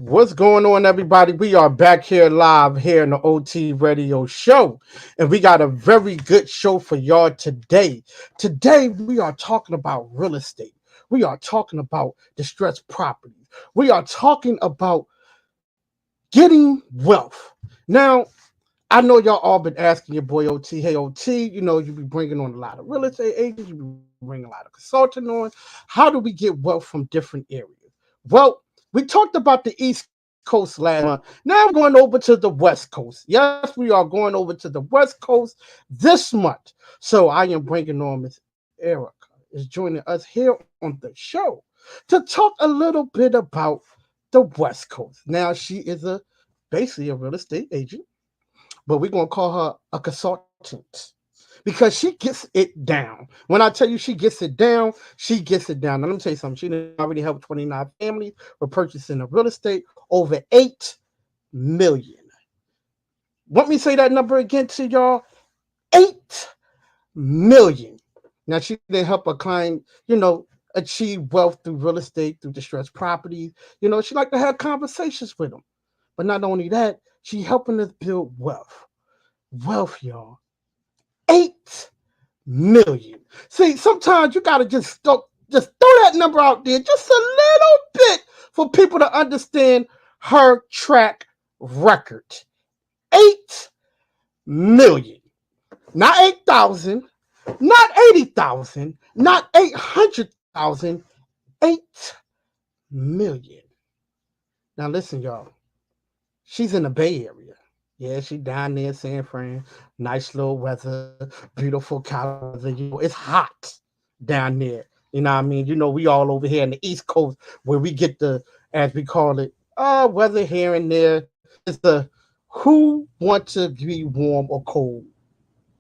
What's going on, everybody? We are back here live here in the OT Radio Show, and we got a very good show for y'all today. Today, we are talking about real estate. We are talking about distressed properties. We are talking about getting wealth. Now, I know y'all all been asking your boy OT, hey OT, you be bringing on a lot of real estate agents, you be bringing a lot of consulting on. How do we get wealth from different areas? Well, we talked about the East Coast last month. Now we're going over to the West Coast. Yes, we are going over to the West Coast this month. So I am bringing on Miss Erica is joining us here on the show to talk a little bit about the West Coast. Now she is basically a real estate agent, but we're gonna call her a consultant because she gets it down. When I tell you she gets it down, she gets it down. Now let me tell you something. She done already helped 29 families with purchasing of real estate over 8 million. Want me to say that number again to y'all? 8 million. Now she didn't help a client, achieve wealth through real estate, through distressed properties. She like to have conversations with them. But not only that, she helping us build wealth. Wealth, y'all. 8 million. See, sometimes you gotta just throw that number out there just a little bit for people to understand her track record. 8 million. Not 8,000, not 80,000, not 800,000, 8 million. Now listen, y'all. She's in the Bay Area. Yeah, she down there in San Fran. Nice little weather, beautiful California weather. It's hot down there. You know what I mean? We all over here in the East Coast where we get the, as we call it, weather here and there. It's the who want to be warm or cold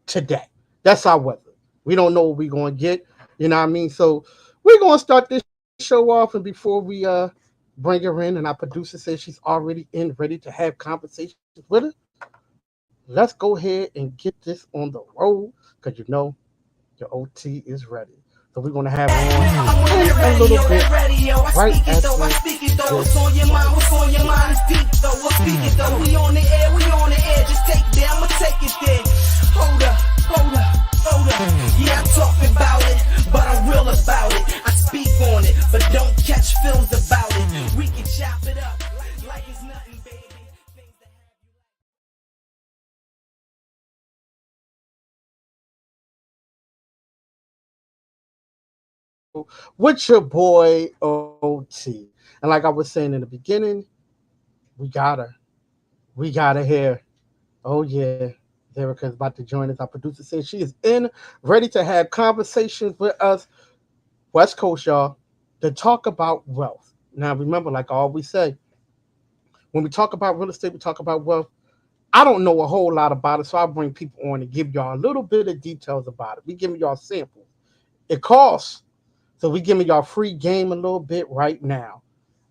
today. That's our weather. We don't know what we're going to get. You know what I mean? So we're going to start this show off. And before we bring her in, and our producer says she's already in, ready to have conversations with her, let's go ahead and get this on the road because your OT is ready. So we're going to have her I'm on on in that a little radio, bit that radio. I right speak it though, after I speak it though. What's this. on your mind? What's on your mind is deep though. I speak it though. We on the air, we on the air. Just take it there, I'ma take it there. Hold up, hold up, hold up. Yeah, I'm talking about it, but I'm real about it. I speak on it, but don't catch films about it. We can chop it up like it's nothing, baby. Things that have you. With your boy OT. And like I was saying in the beginning, we got her. We got her here. Oh yeah. Erica is about to join us. Our producer says she is in, ready to have conversations with us, West Coast, y'all, to talk about wealth. Now remember, like I always say, when we talk about real estate, we talk about wealth. I don't know a whole lot about it, so I bring people on to give y'all a little bit of details about it. We giving y'all samples. It costs. So we giving y'all free game a little bit right now.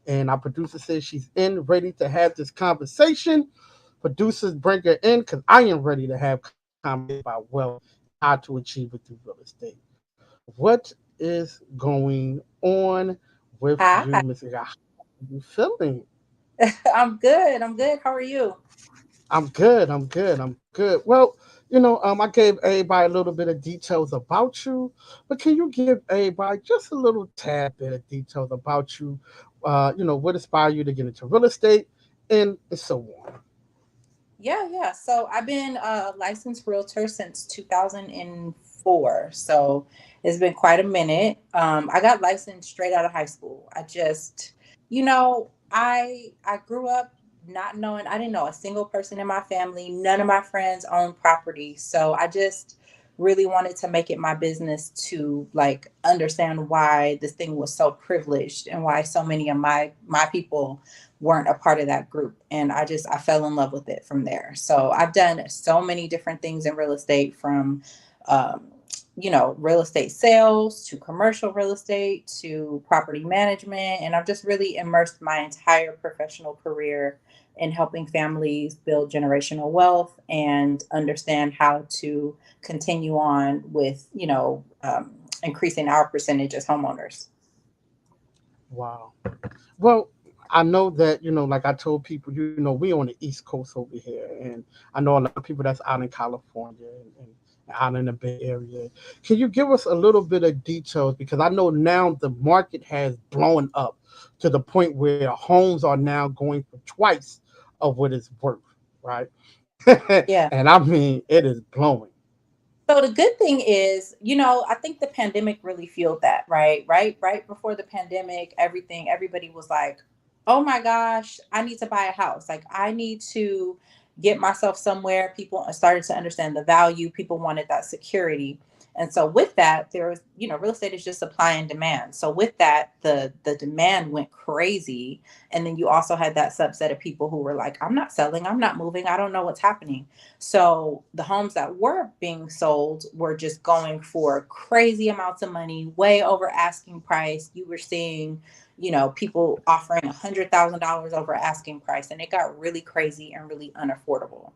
And our producer says she's in, ready to have this conversation. Producers bring her in because I am ready to have conversation about wealth and how to achieve it through real estate. What is going on with Hi, you, Miss How are you feeling? I'm good. I'm good. How are you? I'm good. I'm good. I'm good. Well, I gave everybody a little bit of details about you, but can you give everybody just a little tad bit of details about you? What inspired you to get into real estate and so on. Yeah. So I've been a licensed realtor since 2004. So it's been quite a minute. I got licensed straight out of high school. I grew up not knowing. I didn't know a single person in my family. None of my friends owned property. So I just really wanted to make it my business to like understand why this thing was so privileged and why so many of my people weren't a part of that group. And I fell in love with it from there. So I've done so many different things in real estate, from um, real estate sales to commercial real estate to property management. And I've just really immersed my entire professional career in helping families build generational wealth and understand how to continue on with, increasing our percentage as homeowners. Wow. Well, I know that, like I told people, we on the East Coast over here, and I know a lot of people that's out in California and out in the Bay Area. Can you give us a little bit of details? Because I know now the market has blown up to the point where homes are now going for twice of what it's worth, right? Yeah. And I mean, it is blowing. So the good thing is, I think the pandemic really fueled that, right? Right before the pandemic, everybody was like, "Oh my gosh, I need to buy a house. Like I need to get myself somewhere." People started to understand the value. People wanted that security. And so with that, there was, real estate is just supply and demand. So with that, the demand went crazy. And then you also had that subset of people who were like, "I'm not selling, I'm not moving, I don't know what's happening." So the homes that were being sold were just going for crazy amounts of money, way over asking price. You were seeing, people offering $100,000 over asking price, and it got really crazy and really unaffordable.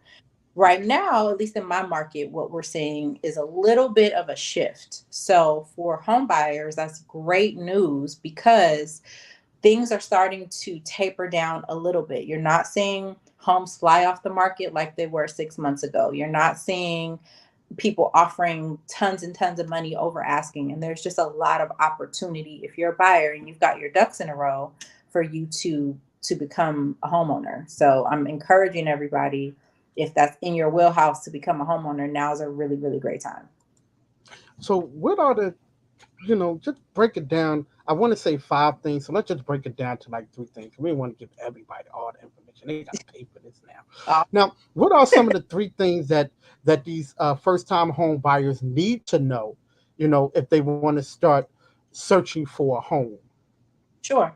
Right now, at least in my market, what we're seeing is a little bit of a shift. So for home buyers, that's great news because things are starting to taper down a little bit. You're not seeing homes fly off the market like they were 6 months ago. You're not seeing people offering tons and tons of money over asking. And there's just a lot of opportunity if you're a buyer and you've got your ducks in a row for you to become a homeowner. So I'm encouraging everybody, if that's in your wheelhouse to become a homeowner, now is a really, really great time. So, what are the just break it down. I want to say five things, so let's just break it down to like three things. We want to give everybody all the information. They got to pay for this now. Uh, Now, what are some of the three things that these first time home buyers need to know? If they want to start searching for a home. Sure.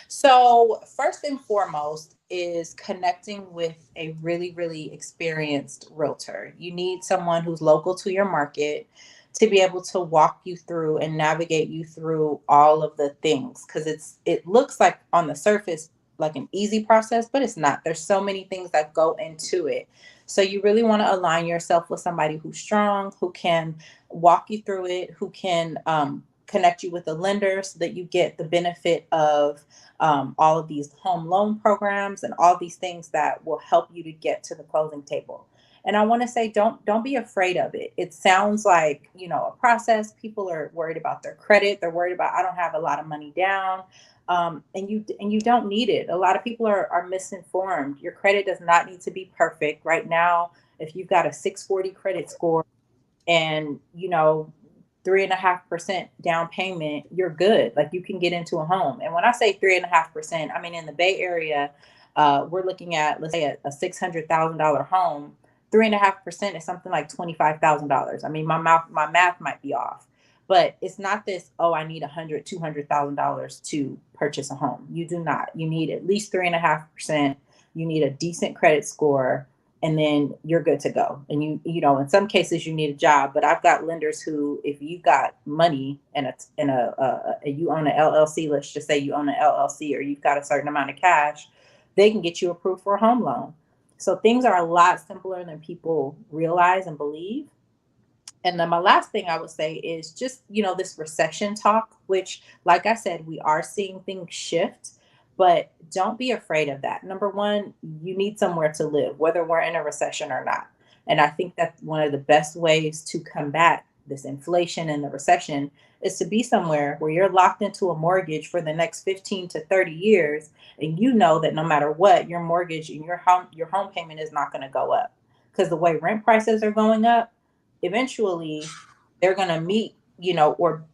So, first and foremost is connecting with a really, really experienced realtor. You need someone who's local to your market to be able to walk you through and navigate you through all of the things, because it looks like on the surface like an easy process, but it's not. There's so many things that go into it. So you really want to align yourself with somebody who's strong, who can walk you through it, who can connect you with a lender so that you get the benefit of all of these home loan programs and all these things that will help you to get to the closing table. And I want to say, don't be afraid of it. It sounds like, a process. People are worried about their credit. They're worried about, I don't have a lot of money down. And you don't need it. A lot of people are misinformed. Your credit does not need to be perfect right now. If you've got a 640 credit score and 3.5% down payment, you're good. Like you can get into a home. And when I say 3.5%, I mean in the Bay Area, we're looking at, let's say, a $600,000 home. 3.5% is something like $25,000. I mean, my math might be off, but it's not this. Oh, I need $200,000 to purchase a home. You do not. You need at least 3.5%. You need a decent credit score, and then you're good to go. And in some cases you need a job, but I've got lenders who, if you got money and you own an LLC, let's just say you own an LLC, or you've got a certain amount of cash, they can get you approved for a home loan. So things are a lot simpler than people realize and believe. And then my last thing I would say is just, this recession talk, which, like I said, we are seeing things shift, but don't be afraid of that. Number one, you need somewhere to live, whether we're in a recession or not. And I think that one of the best ways to combat this inflation and the recession is to be somewhere where you're locked into a mortgage for the next 15 to 30 years. And you know that no matter what, your mortgage and your home payment is not going to go up, because the way rent prices are going up, eventually they're going to meet, or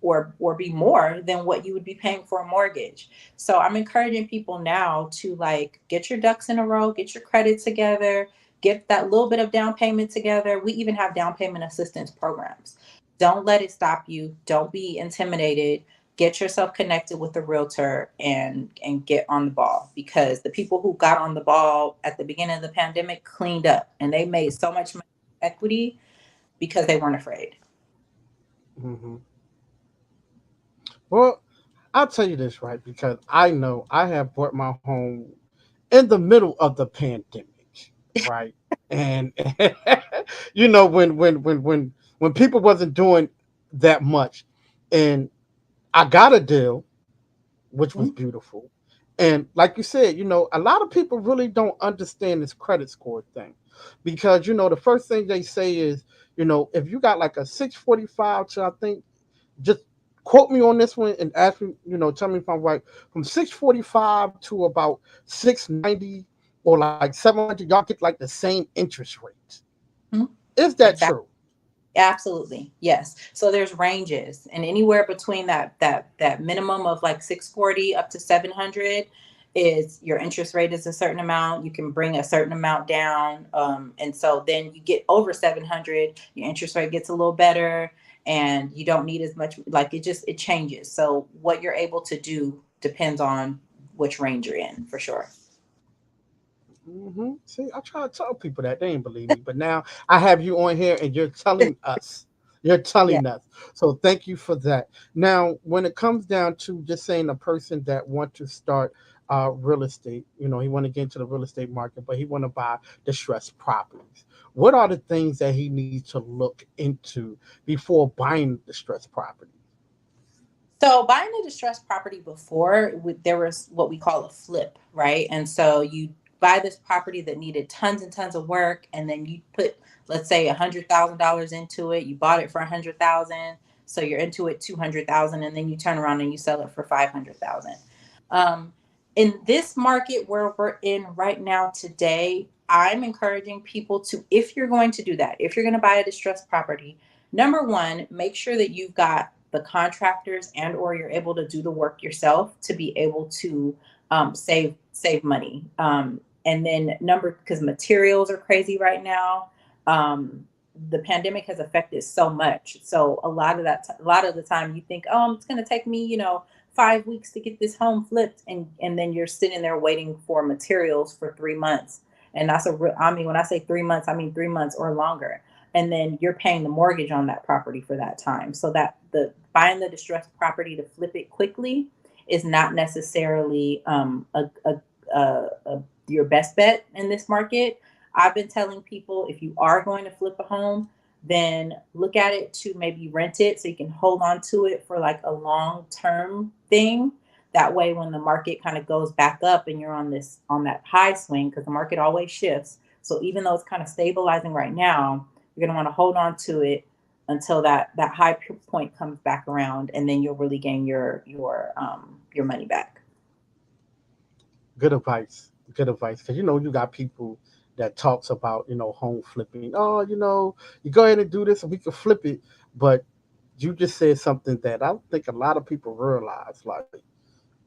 be more than what you would be paying for a mortgage. So I'm encouraging people now to like get your ducks in a row, get your credit together, get that little bit of down payment together. We even have down payment assistance programs. Don't let it stop you. Don't be intimidated. Get yourself connected with a realtor and get on the ball, because the people who got on the ball at the beginning of the pandemic cleaned up and they made so much money equity because they weren't afraid. Hmm. Well, I'll tell you this, right? Because I know I have bought my home in the middle of the pandemic, right? And when people wasn't doing that much, and I got a deal, which was Mhm. beautiful, And like you said, a lot of people really don't understand this credit score thing because, the first thing they say is, if you got like a 645 to, I think, just quote me on this one and ask me, tell me if I'm right, from 645 to about 690 or like 700, y'all get like the same interest rate. Mhm. Is that Exactly. true? Absolutely. Yes. So there's ranges, and anywhere between that minimum of like 640 up to 700 is your interest rate is a certain amount. You can bring a certain amount down. And so then you get over 700, your interest rate gets a little better, and you don't need as much, like it changes. So what you're able to do depends on which range you're in, for sure. See, I try to tell people that they ain't believe me, but now I have you on here and you're telling us. You're Yeah. telling us. So thank you for that. Now, when it comes down to just saying a person that want to start real estate, he want to get into the real estate market, but he want to buy distressed properties. What are the things that he needs to look into before buying distressed property? So buying a distressed property before, there was what we call a flip, right? And so you buy this property that needed tons and tons of work, and then you put, let's say, $100,000 into it. You bought it for 100,000, so you're into it 200,000, and then you turn around and you sell it for 500,000. Um, in this market where we're in right now today, I'm encouraging people to, if you're going to do that, if you're going to buy a distressed property, number one, make sure that you've got the contractors and or you're able to do the work yourself to be able to save money. And then number, because materials are crazy right now. The pandemic has affected so much. So a lot of the time you think, oh, it's going to take me, 5 weeks to get this home flipped, and then you're sitting there waiting for materials for 3 months. And that's a real, I mean, when I say 3 months, I mean 3 months or longer, and then you're paying the mortgage on that property for that time. So that the buying the distressed property to flip it quickly is not necessarily your best bet in this market. I've been telling people, if you are going to flip a home, then look at it to maybe rent it so you can hold on to it for like a long term thing. That way, when the market kind of goes back up and you're on that high swing, because the market always shifts. So even though it's kind of stabilizing right now, you're going to want to hold on to it until that high point comes back around, and then you'll really gain your money back. Good advice. Good advice. Because you got people that talks about home flipping. Oh, you go ahead and do this and we can flip it. But you just said something that I don't think a lot of people realize. Like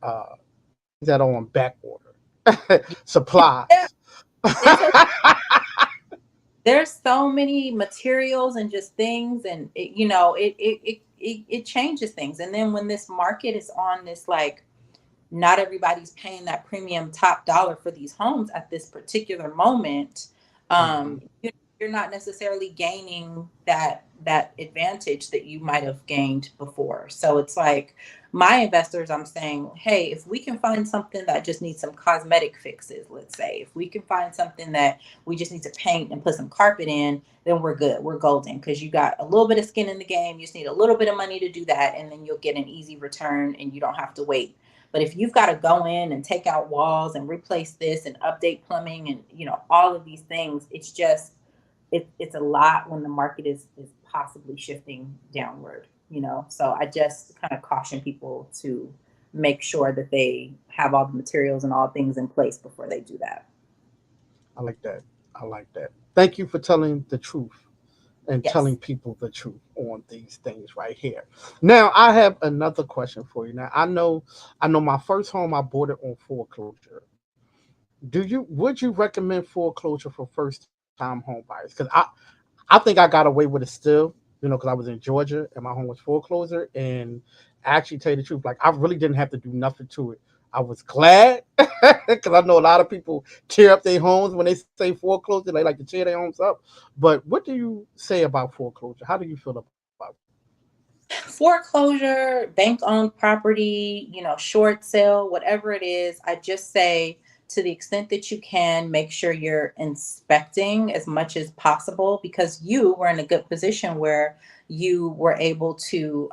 uh, things that are on back order, Yeah, supplies. it's a there's so many materials and just things, and it changes things. And then when this market is on this, like, not everybody's paying that premium top dollar for these homes at this particular moment. Mhm. You're not necessarily gaining that advantage that you might have gained before. So it's like, my investors, I'm saying, hey, if we can find something that just needs some cosmetic fixes, let's say, if we can find something that we just need to paint and put some carpet in, then we're good. We're golden, because you got a little bit of skin in the game. You just need a little bit of money to do that, and then you'll get an easy return, and you don't have to wait. But if you've got to go in and take out walls and replace this and update plumbing and all of these things, it's just it's a lot when the market is possibly shifting downward. So I just kind of caution people to make sure that they have all the materials and all things in place before they do that. I like that. I like that. Thank you for telling the truth and telling Yes. people the truth on these things right here. Now, I have another question for you. Now, I know my first home I bought it on foreclosure. Would you recommend foreclosure for first time home buyers? Because I think I got away with it still, because I was in Georgia and my home was foreclosure. And actually, tell you the truth, like I really didn't have to do nothing to it. I was glad because I know a lot of people tear up their homes when they say foreclosure. They like to tear their homes up. But what do you say about foreclosure? How do you feel about it? Foreclosure, bank owned property, short sale, whatever it is, I just say, to the extent that you can, make sure you're inspecting as much as possible, because you were in a good position where you were able to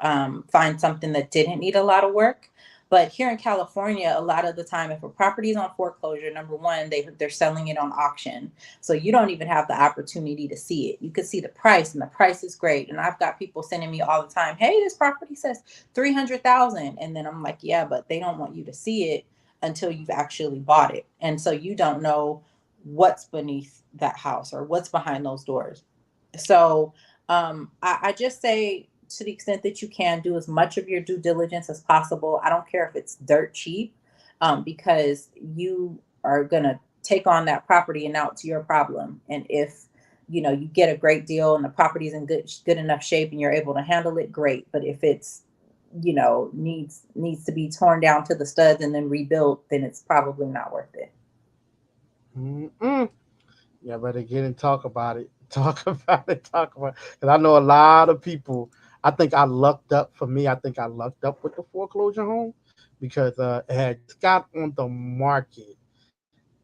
find something that didn't need a lot of work. But here in California, a lot of the time, if a property is on foreclosure, number one, they're selling it on auction, so you don't even have the opportunity to see it. You can see the price, and the price is great. And I've got people sending me all the time, "Hey, this property says 300,000," and then I'm like, "Yeah, but they don't want you to see it until you've actually bought it, and so you don't know what's beneath that house or what's behind those doors." So I just say, to the extent that you can, do as much of your due diligence as possible. I don't care if it's dirt cheap, because you are gonna take on that property, and now it's your problem. And if you get a great deal and the property is in good enough shape and you're able to handle it, great. But if it's needs to be torn down to the studs and then rebuilt, then it's probably not worth it. Mm-mm. Yeah, better get and talk about it. Talk about it. Talk about it. Because I know a lot of people. I think I lucked up. For me, I think I lucked up with the foreclosure home because it had just got on the market,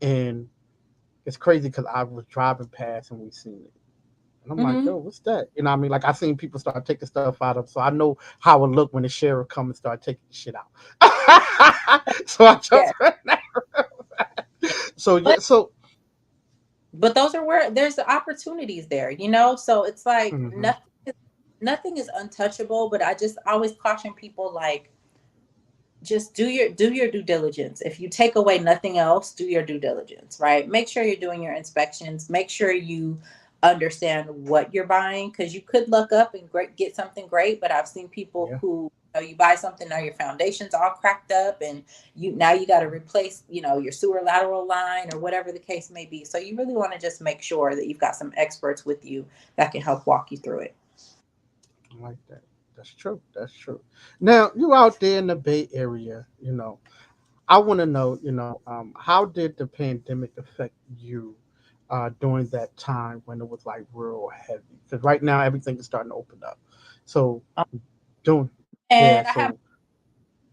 and it's crazy because I was driving past and we seen it. And I'm like, Hmm. yo, what's that? You know what I mean? Like I seen people start taking stuff out of, so I know how it look when the sheriff come and start taking the shit out. So I Yeah. just so yeah, But so those are where there's the opportunities there. So it's like mhm, nothing is untouchable. But I just always caution people, like, just do your due diligence. If you take away nothing else, do your due diligence, right? Make sure you're doing your inspections. Make sure you understand what you're buying, because you could look up and get something great. But I've seen people yeah. who, you buy something, now your foundation's all cracked up, and you got to replace, your sewer lateral line or whatever the case may be. So you really want to just make sure that you've got some experts with you that can help walk you through it. I like that. That's true. That's true. Now you out there in the Bay Area, I want to know, how did the pandemic affect you during that time when it was like real heavy? Because right now everything is starting to open up. So Um, doing, yeah. and I had So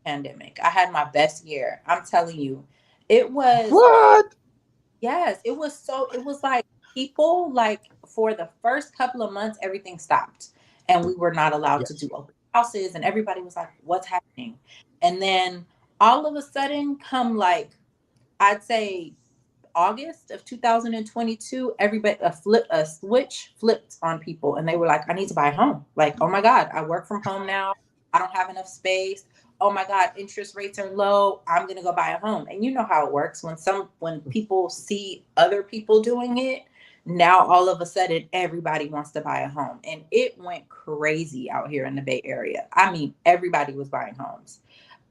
pandemic. I had my best year. I'm telling you, it was. what? Yes, it was like, people, like, for the first couple of months everything stopped, and we were not allowed to do Yes. open houses, and everybody was like, "What's happening?" And then all of a sudden, come, like, I'd say August of 2022, everybody, a switch flipped on people, and they were like, "I need to buy a home." Like, "Oh my god, I work from home now. I don't have enough space. Oh my god, interest rates are low. I'm going to go buy a home." And you know how it works when people see other people doing it. Now all of a sudden everybody wants to buy a home, and it went crazy out here in the Bay Area. I mean, everybody was buying homes.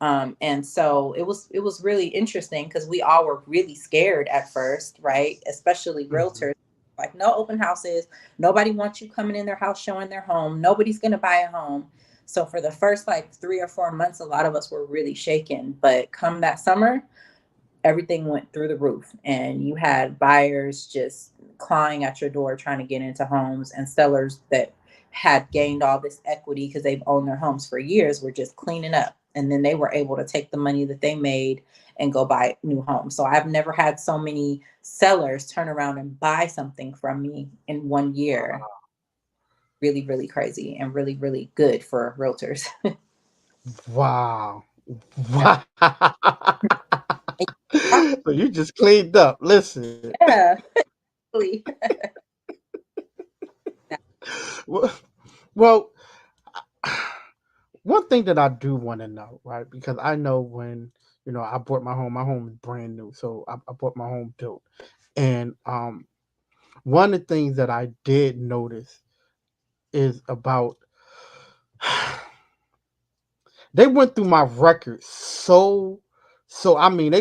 And so it was really interesting, because we all were really scared at first, right? Especially Hmm. realtors. Like, no open houses. Nobody wants you coming in their house showing their home. Nobody's going to buy a home. So for the first, like, 3 or 4 months, a lot of us were really shaken. But come that summer, everything went through the roof, and you had buyers just clawing at your door trying to get into homes, and sellers that had gained all this equity because they've owned their homes for years were just cleaning up, and then they were able to take the money that they made and go buy new homes. So I've never had so many sellers turn around and buy something from me in one year. Really, really crazy, and really, really good for realtors. Wow. Wow. So you just cleaned up. Listen. Yeah, really. Well, well, one thing that I do want to know, right? Because I know when I bought my home is brand new, so I bought my home built, and one of the things that I did notice is about they went through my records so I mean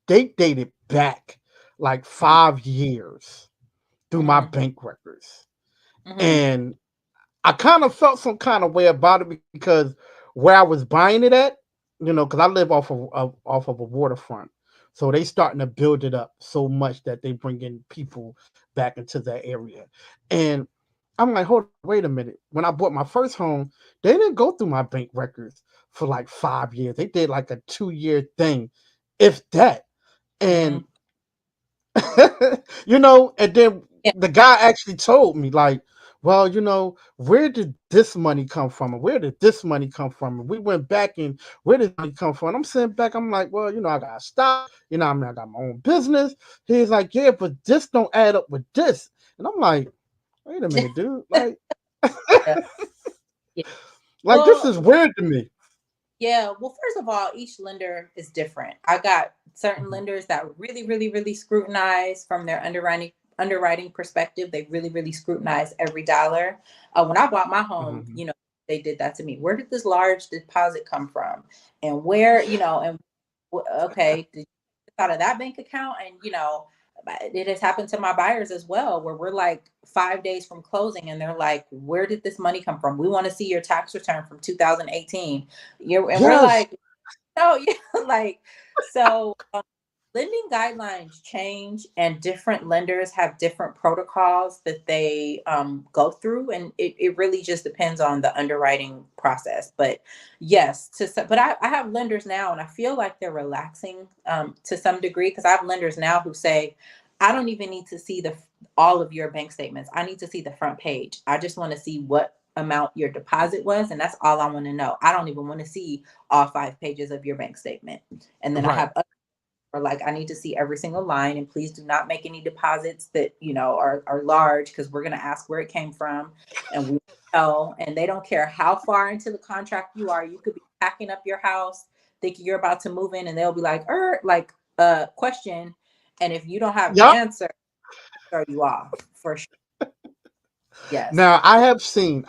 they dated back like 5 years through my Mm-hmm. bank records, Mm-hmm. and I kind of felt some kind of way about it because where I was buying it at, because I live off of a waterfront, so they starting to build it up so much that they bring in people back into that area, and I'm like, hold on, wait a minute. When I bought my first home, they didn't go through my bank records for like 5 years. They did like a 2 year thing, if that, Mm-hmm. and and then Yeah. the guy actually told me like, well, where did this money come from? And where did this money come from? And we went back and where did money come from? And I'm sitting back, I'm like, well, I got stock, I mean, I got my own business. He's like, yeah, but this don't add up with this. And I'm like, wait a minute, dude. Like, Yeah. Yeah. like this Well, is weird to me. yeah. Well, first of all, each lender is different. I got certain Mhm, lenders that really, really, really scrutinize from their underwriting perspective. They really, really scrutinize every dollar. When I bought my home, mhm. they did that to me. Where did this large deposit come from? And where, and okay, did you get out of that bank account? And it has happened to my buyers as well, where we're like 5 days from closing, and they're like, "Where did this money come from? We want to see your tax return from 2018." And we're Yes. like, "Oh, yeah," like so. Lending guidelines change, and different lenders have different protocols that they go through, and it really just depends on the underwriting process. But yes, but I have lenders now, and I feel like they're relaxing to some degree, because I have lenders now who say, I don't even need to see the all of your bank statements. I need to see the front page. I just want to see what amount your deposit was, and that's all I want to know. I don't even want to see all 5 pages of your bank statement. And then I Right. have, or like, I need to see every single line, and please do not make any deposits that are large, because we're going to ask where it came from, and we know. And they don't care how far into the contract you are. You could be packing up your house thinking you're about to move in, and they'll be like, question. And if you don't have the Yup. answer, throw you off for sure. Yes. Now I have seen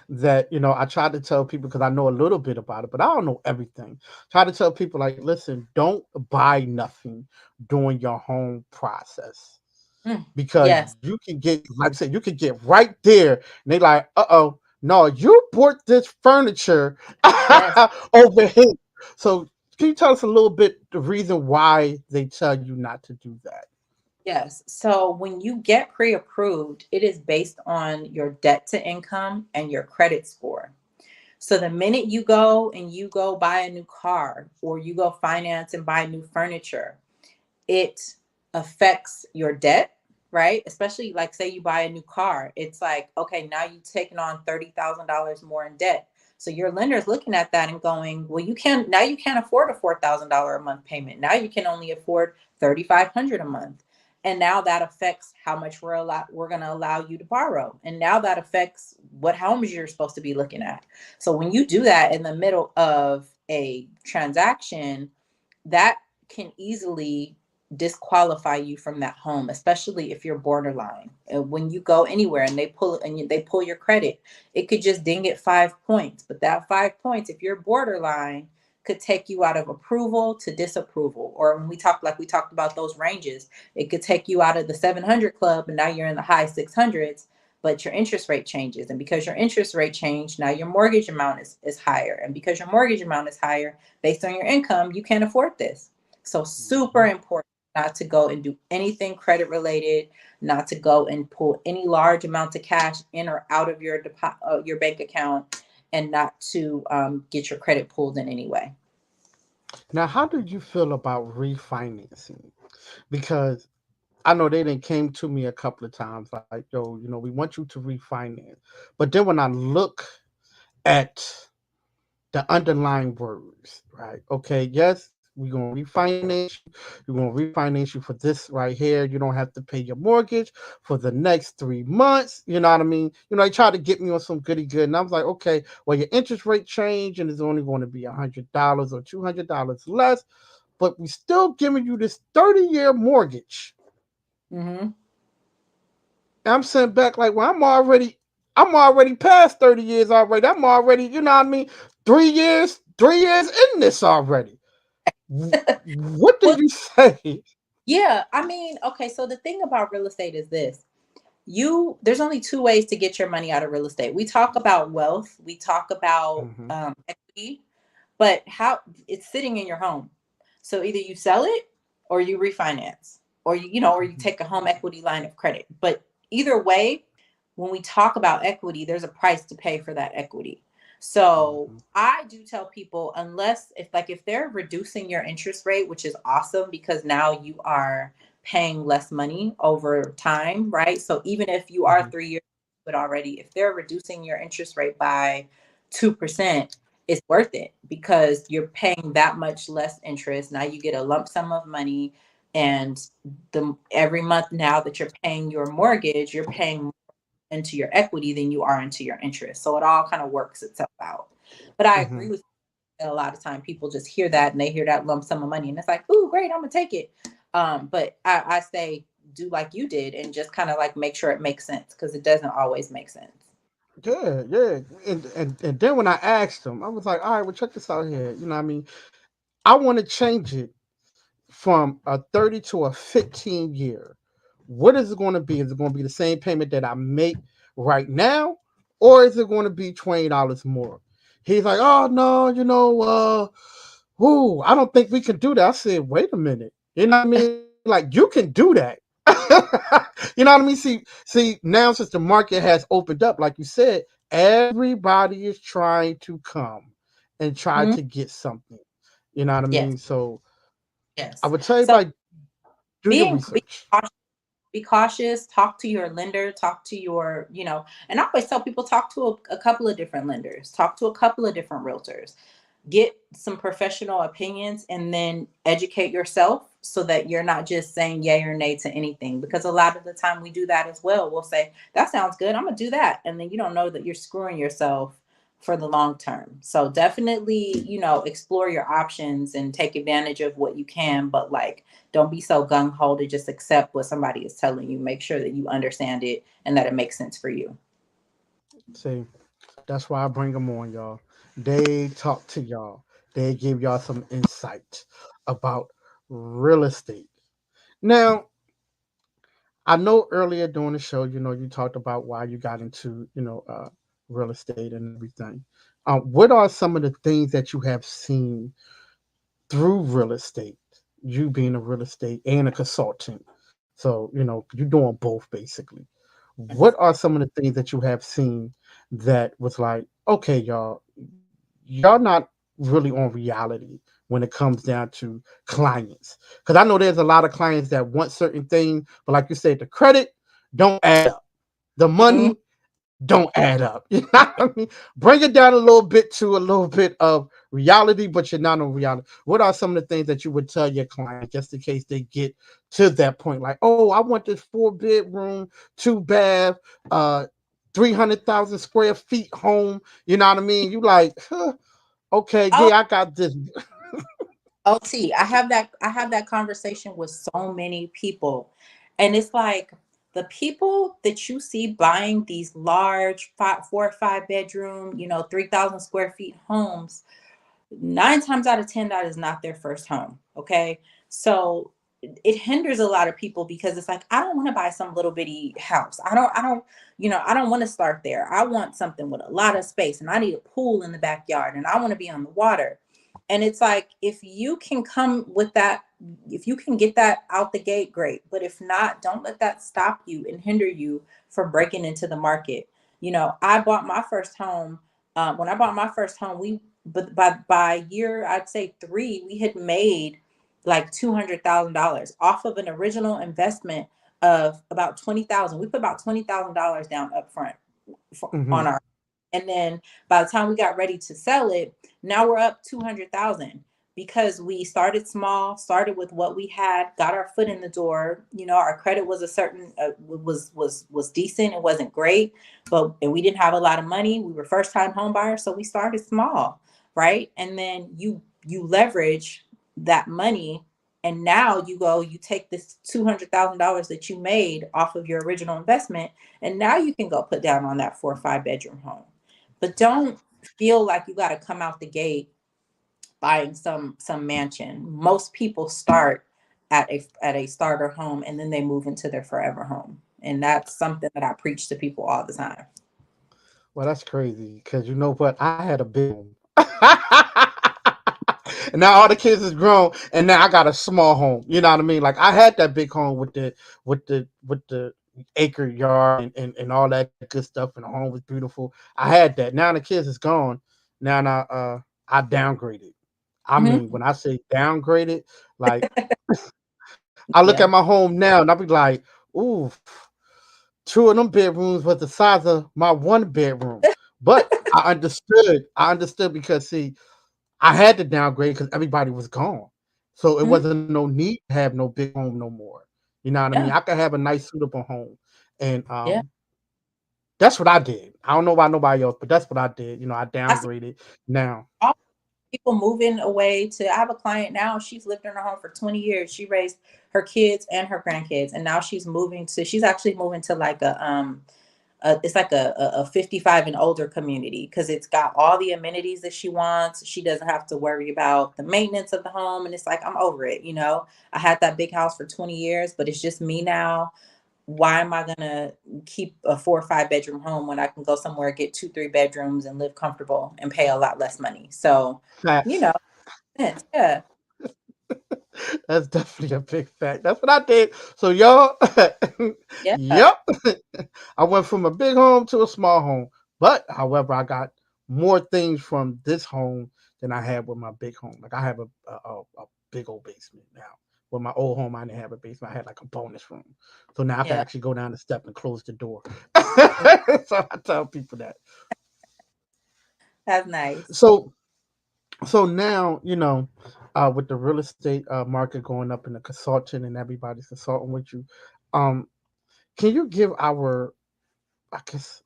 that, I tried to tell people because I know a little bit about it, but I don't know everything. Try to tell people, like, listen, don't buy nothing during your home process, Mm, because yes. you can get, like I said, you can get right there and they like, uh-oh, no, you bought this furniture Yes. over here. So can you tell us a little bit the reason why they tell you not to do that? Yes. So when you get pre-approved, it is based on your debt to income and your credit score. So the minute you go buy a new car, or you go finance and buy new furniture, it affects your debt, right? Especially, like, say you buy a new car, it's like, okay, now you've taken on $30,000 more in debt. So your lender is looking at that and going, well, you can't afford a $4,000 a month payment. Now you can only afford 3,500 a month. And now that affects how much we're going to allow you to borrow. And now that affects what homes you're supposed to be looking at. So when you do that in the middle of a transaction, that can easily disqualify you from that home, especially if you're borderline. And when you go anywhere and they pull your credit, it could just ding at 5 points. But that 5 points, if you're borderline, could take you out of approval to disapproval. Or when we talked about those ranges, it could take you out of the 700 club, and now you're in the high 600s. But your interest rate changes, and because your interest rate changed, now your mortgage amount is higher, and because your mortgage amount is higher, based on your income, you can't afford this. So super Mhm. important not to go and do anything credit related, not to go and pull any large amounts of cash in or out of your bank account, and not to get your credit pulled in any way. Now, how do you feel about refinancing? Because I know they didn't came to me a couple of times, like, yo, we want you to refinance. But then when I look at the underlying words, right? Okay, yes, we're gonna refinance you. We're gonna refinance you for this right here. You don't have to pay your mortgage for the next 3 months. You know what I mean? They tried to get me on some goody good, and I was like, okay, well, your interest rate change, and it's only going to be $100 or $200 less, but we still giving you this 30-year mortgage. Mm-hmm. And I'm sitting back like, well, I'm already past 30 years already. I'm already, you know what I mean? 3 years in this already. What do Well, you say? yeah, I mean, okay, so the thing about real estate is this. There's only two ways to get your money out of real estate. We talk about wealth, we talk about Hmm. equity, but how it's sitting in your home. So either you sell it, or you refinance, or you Hmm. take a home equity line of credit. But either way, when we talk about equity, there's a price to pay for that equity. So Hmm. I do tell people, unless if they're reducing your interest rate, which is awesome, because now you are paying less money over time, right? So even if you are Hmm. 3 years it already. If they're reducing your interest rate by 2%, it's worth it because you're paying that much less interest. Now you get a lump sum of money, and the every month now that you're paying your mortgage, you're paying more into your equity than you are into your interest. So it all kind of works itself out. But I agree Hmm. with you that a lot of time people just hear that and they hear that lump sum of money and it's like, ooh, great, I'm gonna take it. But I say do like you did and just kind of like make sure it makes sense because it doesn't always make sense. Yeah, yeah. And then when I asked him, I was like, all right, well, check this out here. You know what I mean? I want to change it from a 30 to a 15 year. What is it going to be? Is it going to be the same payment that I make right now? Or is it going to be $20 more? He's like, oh no, I don't think we can do that. I said, wait a minute. You know what I mean? Like you can do that. You know what I mean? See, now since the market has opened up, like you said, everybody is trying to come and try Mhm. to get something. You know what I Yes, mean? So I yes. would tell So everybody do your be research. cautious, be cautious, talk to your lender, talk to your, and I always tell people talk to a couple of different lenders, talk to a couple of different realtors, get some professional opinions, and then educate yourself so that you're not just saying yay or nay to anything. Because a lot of the time we do that as well. We'll say, that sounds good, I'm going to do that. And then you don't know that you're screwing yourself for the long term. So definitely, explore your options and take advantage of what you can. But like, don't be so gung ho to just accept what somebody is telling you. Make sure that you understand it and that it makes sense for you. See, that's why I bring them on, y'all. They talk to y'all. They give y'all some insight about real estate. Now, I know earlier during the show, you talked about why you got into, real estate and everything. What are some of the things that you have seen through real estate? You being a real estate and a consultant, so you're doing both basically. What are some of the things that you have seen that was like, okay, y'all not really on reality when it comes down to clients? Because I know there's a lot of clients that want certain things, but like you said, the credit don't add up, the Mhm. money don't add up. You know what I mean? Bring it down a little bit to a little bit of reality, but you're not on reality. What are some of the things that you would tell your client just in case they get to that point? Like, oh, I want this 4 bedroom, 2 bath, 300,000 square feet home. You know what I mean? You like, huh, okay, Oh, yeah, I got this. OT, I have that conversation with so many people. And it's like the people that you see buying these large 4 or 5 bedroom, 3,000 square feet homes, 9 times out of 10, that is not their first home. Okay. So it hinders a lot of people because it's like, I don't want to buy some little bitty house. I don't want to start there. I want something with a lot of space and I need a pool in the backyard and I want to be on the water. And it's like, if you can come with that, if you can get that out the gate, great. But if not, don't let that stop you and hinder you from breaking into the market. I bought my first home. When I bought my first home, but by year, I'd say 3, we had made like $200,000 off of an original investment of about 20,000. We put about $20,000 down up front Hmm. on our, and then by the time we got ready to sell it, now we're up 200,000 because we started small, started with what we had, got our foot in the door. Our credit was a certain was decent. It wasn't great, but and we didn't have a lot of money. We were first time home buyers, so we started small, right? And then you leverage that money, and now you take this $200,000 that you made off of your original investment, and now you can go put down on that 4 or 5 bedroom home. But don't feel like you got to come out the gate buying some mansion. Most people start at a starter home and then they move into their forever home. And that's something that I preach to people all the time. Well, that's crazy because you know what? I had a big home. And now all the kids is grown, and now I got a small home. You know what I mean? Like I had that big home with the acre yard and all that good stuff, and the home was beautiful. I had that. Now the kids is gone. Now I downgraded. I Hmm. mean, when I say downgraded, like I look at Yeah. my home now and I be like, ooh, two of them bedrooms was the size of my one bedroom. But I understood. I understood because see, I had to downgrade because everybody was gone. So it Mhm. wasn't no need to have no big home no more. You know what I mean? Yeah, I could have a nice suitable home. And yeah. that's what I did. I don't know about nobody else, but that's what I did. I I see downgraded now. all people moving away to. I have a client now. She's lived in her home for 20 years. She raised her kids and her grandkids, and now she's moving to. She's actually moving to like it's like a 55 and older community because it's got all the amenities that she wants. She doesn't have to worry about the maintenance of the home. And it's like, I'm over it. I had that big house for 20 years, but it's just me now. Why am I going to keep a 4 or 5 bedroom home when I can go somewhere, get 2, 3 bedrooms and live comfortable and pay a lot less money? So, you Facts. know, yeah, That's definitely a big fact. That's what I did. So y'all, yeah, yep. I went from a big home to a small home. But however, I got more things from this home than I had with my big home. Like I have a big old basement now. With my old home, I didn't have a basement. I had like a bonus room. So now I can yeah. actually go down the step and close the door. Mm, So I tell people that. that's nice. So now with the real estate market going up and the consultant and everybody's consulting with you, um can you give our, I guess,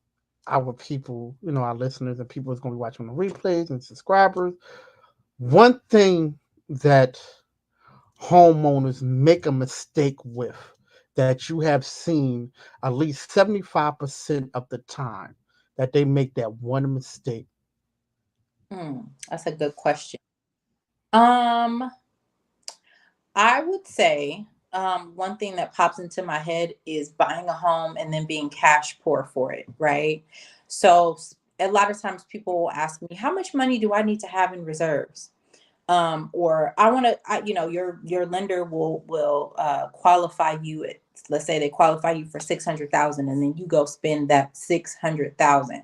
our people, our listeners and people who's going to be watching the replays and subscribers, one thing that homeowners make a mistake with, that you have seen at least 75% of the time that they make that one mistake? That's a good question. Um, I would say one thing that pops into my head is buying a home and then being cash poor for it, right? So a lot of times people will ask me, how much money do I need to have in reserves? Or I want to, your lender will qualify you. Let's say they qualify you for 600,000, and then you go spend that 600,000,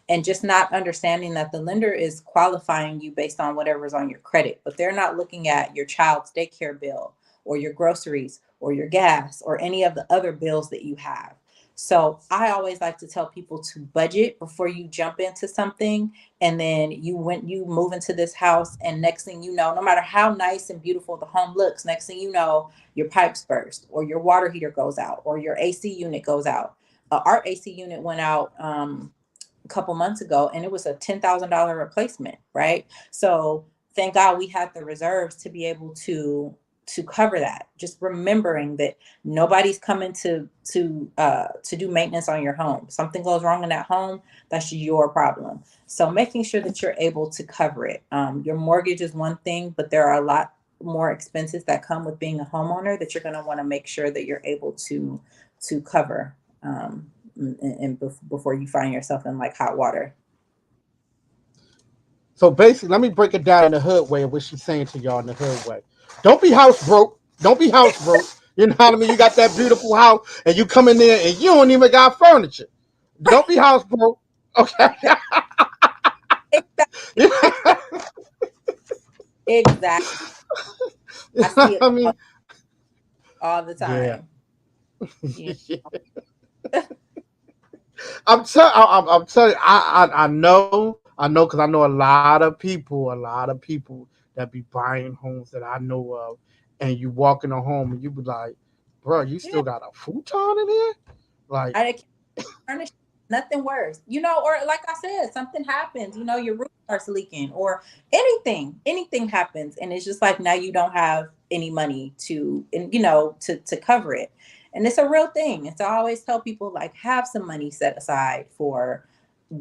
and just not understanding that the lender is qualifying you based on whatever's on your credit, but they're not looking at your child's daycare bill or your groceries or your gas or any of the other bills that you have. So I always like to tell people to budget before you jump into something. And then you move into this house, and next thing you know, no matter how nice and beautiful the home looks, next thing you know, your pipes burst or your water heater goes out or your AC unit goes out. Our AC unit went out a couple months ago, and it was a $10,000 replacement, right? So thank God we had the reserves to be able to cover that. Just remembering that nobody's coming to do maintenance on your home. Something goes wrong in that home, that's your problem. So making sure that you're able to cover it. Your mortgage is one thing, but there are a lot more expenses that come with being a homeowner that you're going to want to make sure that you're able to cover. Before you find yourself in like hot water. So basically, let me break it down in the hood way of what she's saying to y'all in the hood way. Don't be house broke. Don't be house broke. You know what I mean? You got that beautiful house and you come in there and you don't even got furniture. Don't be house broke. Okay. Exactly. Exactly. I see it I mean, all the yeah. time. Yeah. I'm telling you, I know, because I know a lot of people that be buying homes that I know of, and you walk in a home and you be like, bro, you Yeah. still got a futon in here? Like, I can't furnish nothing worse. Or like I said, something happens, your roof starts leaking or anything happens. And it's just like now you don't have any money to cover it. And it's a real thing. And so I always tell people like have some money set aside for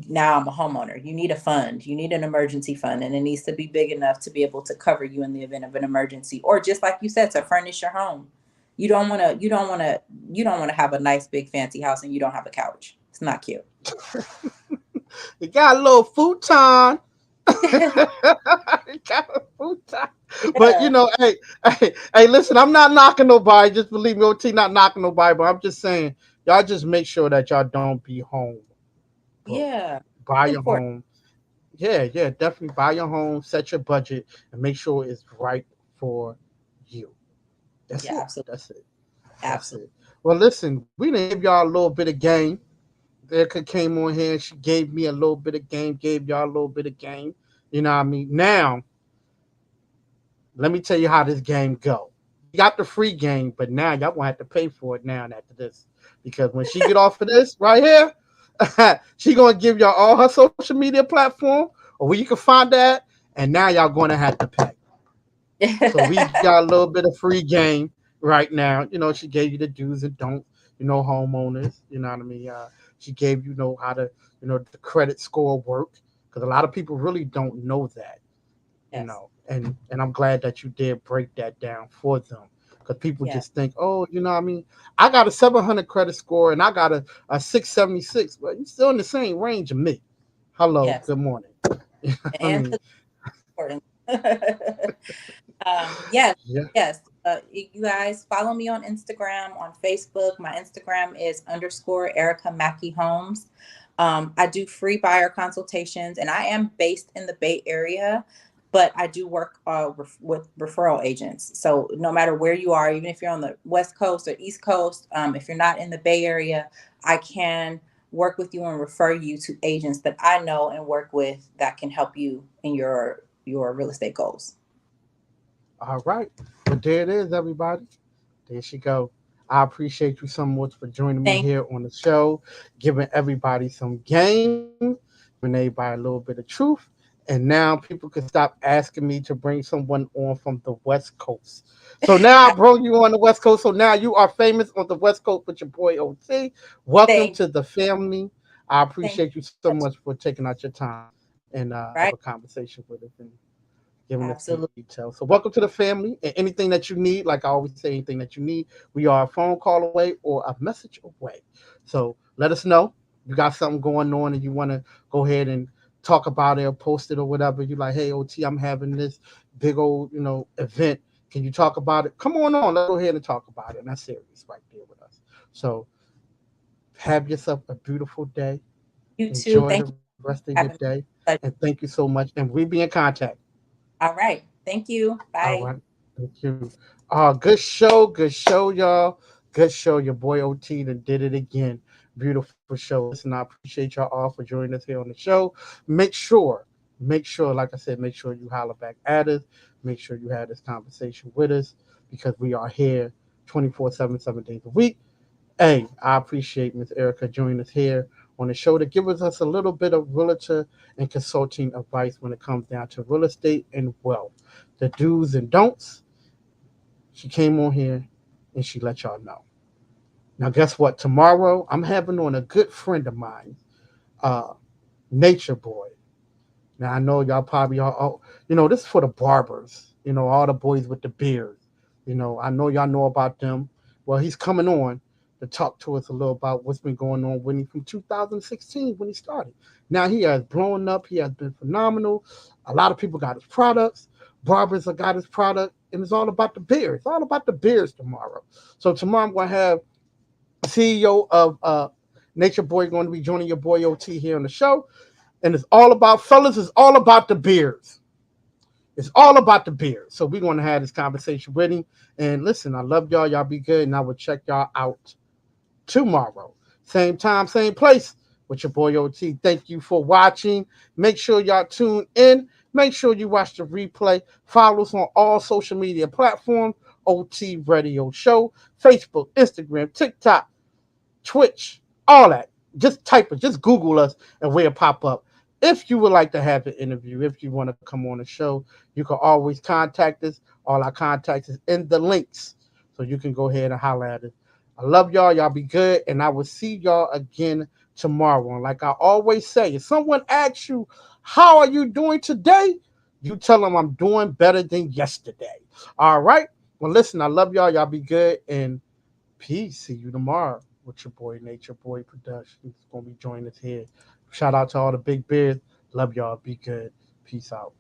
now I'm a homeowner. You need a fund. You need an emergency fund, and it needs to be big enough to be able to cover you in the event of an emergency, or just like you said, to furnish your home. You don't want to. You don't want to. You don't want to have a nice big fancy house and you don't have a couch. It's not cute. you got a little futon. You got a futon. But Yeah. hey, listen, I'm not knocking nobody. Just believe me, OT, not knocking nobody. But I'm just saying, y'all just make sure that y'all don't be home broke. Yeah. Buy your Important. home. Yeah, definitely buy your home, set your budget, and make sure it's right for you. That's Yeah. it. Absolutely. That's it. That's Absolutely. it. Well, listen, we didn't give y'all a little bit of game. Erica came on here and she gave me a little bit of game, gave y'all a little bit of game. You know what I mean? Now, let me tell you how this game go. We got the free game, but now y'all gonna have to pay for it now and after this. Because when she get off of this right here, she gonna give y'all all her social media platform or where you can find that, and now y'all gonna have to pay. So we got a little bit of free game right now. You know, she gave you the do's and don'ts. You know, homeowners. You know what I mean. She gave you know how to the credit score work because a lot of people really don't know that. Yes. And I'm glad that you did break that down for them because people Yes. just think, oh, you know what I mean. I got a 700 credit score and I got a 676. Well, you're still in the same range of me. Hello, Yes. good morning. I And mean, important. Yes, yeah. yes. You guys follow me on Instagram, on Facebook. My Instagram is underscore Erica Mackie Homes. I do free buyer consultations, and I am based in the Bay Area, but I do work with referral agents. So no matter where you are, even if you're on the West Coast or East Coast, if you're not in the Bay Area, I can work with you and refer you to agents that I know and work with that can help you in your real estate goals. All right. But there it is, everybody. There she go. I appreciate you so much for joining me Thank here on the show, giving everybody some game, giving everybody a little bit of truth. And now people can stop asking me to bring someone on from the West Coast. So now I brought you on the West Coast. So now you are famous on the West Coast with your boy OT. Welcome thank to the family. I thank appreciate you so you much much. for taking out your time and have a Right? conversation with us and giving us Absolutely. details. So welcome to the family. And anything that you need, like I always say, anything that you need, we are a phone call away or a message away. So let us know. You got something going on and you want to go ahead and talk about it or post it or whatever. You like, hey OT, I'm having this big old, event. Can you talk about it? Come on. Let's go ahead and talk about it. And that's serious right there with us. So have yourself a beautiful day. You too. Enjoy Thank the you rest of your for day. having And me. thank you so much. And we be in contact. All right. Thank you. All Bye. right. Thank you. Good show. Good show, y'all. Good show. Your boy OT that did it again. Beautiful show. Listen, I appreciate y'all all for joining us here on the show. Make sure, like I said, make sure you holler back at us. Make sure you have this conversation with us because we are here 24/7, 7 days a week. Hey, I appreciate Miss Erica joining us here on the show to give us a little bit of realtor and consulting advice when it comes down to real estate and wealth. The do's and don'ts. She came on here and she let y'all know. Now, guess what? Tomorrow, I'm having on a good friend of mine, uh, Nature Boy. Now I know y'all probably all this is for the barbers, all the boys with the beards. I know y'all know about them. Well, he's coming on to talk to us a little about what's been going on with him from 2016 when he started. Now he has blown up. He has been phenomenal. A lot of people got his products. Barbers have got his product, and it's all about the beards. It's all about the beards tomorrow. So tomorrow I'm gonna have CEO of Nature Boy going to be joining your boy OT here on the show, and it's all about fellas. It's all about the beers. It's all about the beers. So we're going to have this conversation with him. And listen, I love y'all. Y'all be good, and I will check y'all out tomorrow, same time, same place with your boy OT. Thank you for watching. Make sure y'all tune in. Make sure you watch the replay. Follow us on all social media platforms. OT Radio Show, Facebook, Instagram, TikTok, Twitch, all that. Just type it, just Google us, and we'll pop up. If you would like to have an interview, if you want to come on the show, you can always contact us. All our contacts is in the links, so you can go ahead and holler at us. I love y'all. Y'all be good, and I will see y'all again tomorrow. And like I always say, if someone asks you, how are you doing today? You tell them I'm doing better than yesterday. All right? Well, listen, I love y'all. Y'all be good, and peace. See you tomorrow with your boy Nature Boy Productions. He's gonna be joining us here. Shout out to all the big bears. Love y'all. Be good. Peace out.